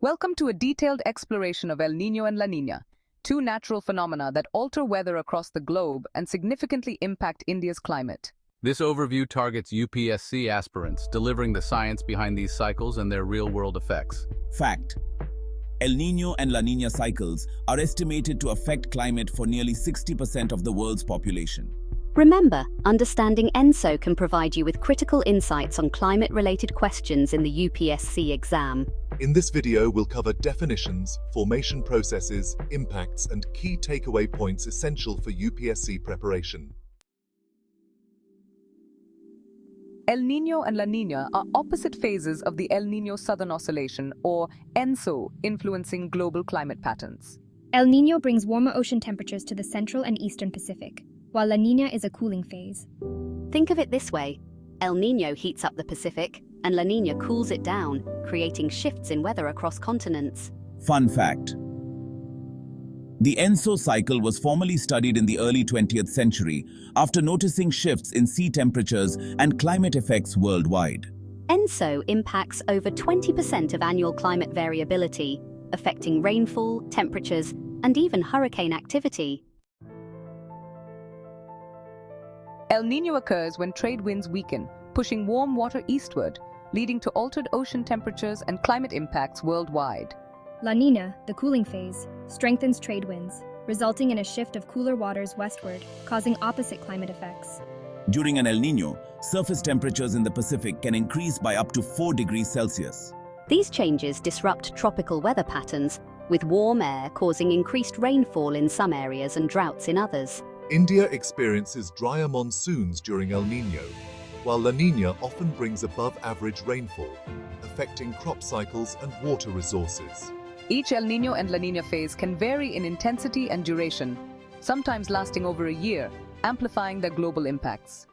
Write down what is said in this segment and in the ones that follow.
Welcome to a detailed exploration of El Niño and La Niña, two natural phenomena that alter weather across the globe and significantly impact India's climate. This overview targets UPSC aspirants, delivering the science behind these cycles and their real-world effects. Fact: El Niño and La Niña cycles are estimated to affect climate for nearly 60% of the world's population. Remember, understanding ENSO can provide you with critical insights on climate-related questions in the UPSC exam. In this video, we'll cover definitions, formation processes, impacts, and key takeaway points essential for UPSC preparation. El Niño and La Niña are opposite phases of the El Niño Southern Oscillation, or ENSO, influencing global climate patterns. El Niño brings warmer ocean temperatures to the central and eastern Pacific, while La Niña is a cooling phase. Think of it this way: El Niño heats up the Pacific, and La Niña cools it down, creating shifts in weather across continents. Fun fact: the ENSO cycle was formally studied in the early 20th century after noticing shifts in sea temperatures and climate effects worldwide. ENSO impacts over 20% of annual climate variability, affecting rainfall, temperatures, and even hurricane activity. El Niño occurs when trade winds weaken, pushing warm water eastward, leading to altered ocean temperatures and climate impacts worldwide. La Niña, the cooling phase, strengthens trade winds, resulting in a shift of cooler waters westward, causing opposite climate effects. During an El Niño, surface temperatures in the Pacific can increase by up to 4 degrees Celsius. These changes disrupt tropical weather patterns, with warm air causing increased rainfall in some areas and droughts in others. India experiences drier monsoons during El Niño, while La Niña often brings above-average rainfall, affecting crop cycles and water resources. Each El Niño and La Niña phase can vary in intensity and duration, sometimes lasting over a year, amplifying their global impacts.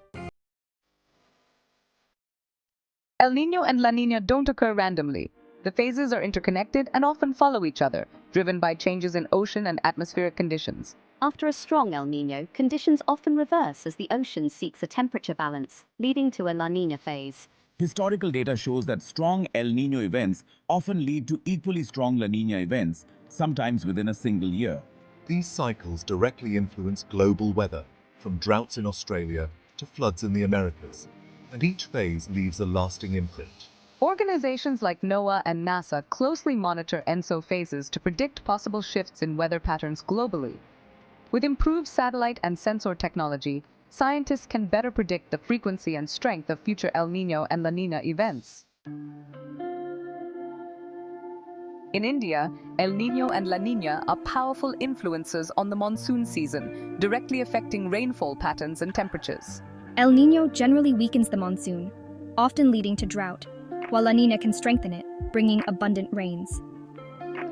El Niño and La Niña don't occur randomly. The phases are interconnected and often follow each other, driven by changes in ocean and atmospheric conditions. After a strong El Niño, conditions often reverse as the ocean seeks a temperature balance, leading to a La Niña phase. Historical data shows that strong El Niño events often lead to equally strong La Niña events, sometimes within a single year. These cycles directly influence global weather, from droughts in Australia to floods in the Americas, and each phase leaves a lasting imprint. Organizations like NOAA and NASA closely monitor ENSO phases to predict possible shifts in weather patterns globally. With improved satellite and sensor technology, scientists can better predict the frequency and strength of future El Niño and La Niña events. In India, El Niño and La Niña are powerful influences on the monsoon season, directly affecting rainfall patterns and temperatures. El Niño generally weakens the monsoon, often leading to drought, while La Niña can strengthen it, bringing abundant rains.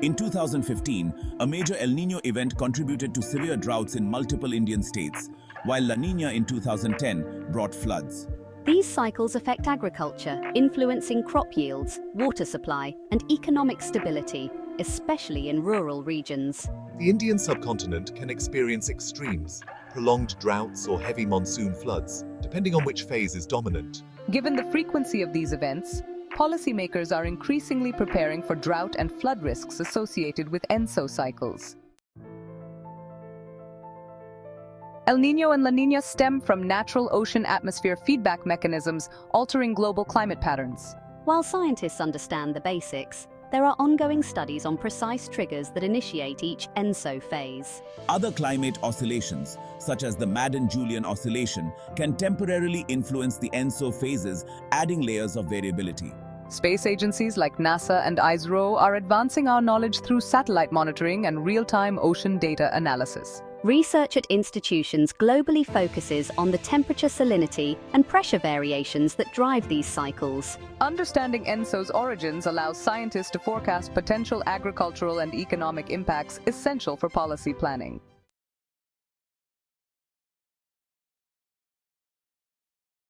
In 2015, a major El Niño event contributed to severe droughts in multiple Indian states, while La Niña in 2010 brought floods. These cycles affect agriculture, influencing crop yields, water supply, and economic stability, especially in rural regions. The Indian subcontinent can experience extremes, prolonged droughts or heavy monsoon floods, depending on which phase is dominant. Given the frequency of these events, policymakers are increasingly preparing for drought and flood risks associated with ENSO cycles. El Niño and La Niña stem from natural ocean-atmosphere feedback mechanisms altering global climate patterns. While scientists understand the basics, there are ongoing studies on precise triggers that initiate each ENSO phase. Other climate oscillations, such as the Madden-Julian oscillation, can temporarily influence the ENSO phases, adding layers of variability. Space agencies like NASA and ISRO are advancing our knowledge through satellite monitoring and real-time ocean data analysis. Research at institutions globally focuses on the temperature, salinity, and pressure variations that drive these cycles. Understanding ENSO's origins allows scientists to forecast potential agricultural and economic impacts essential for policy planning.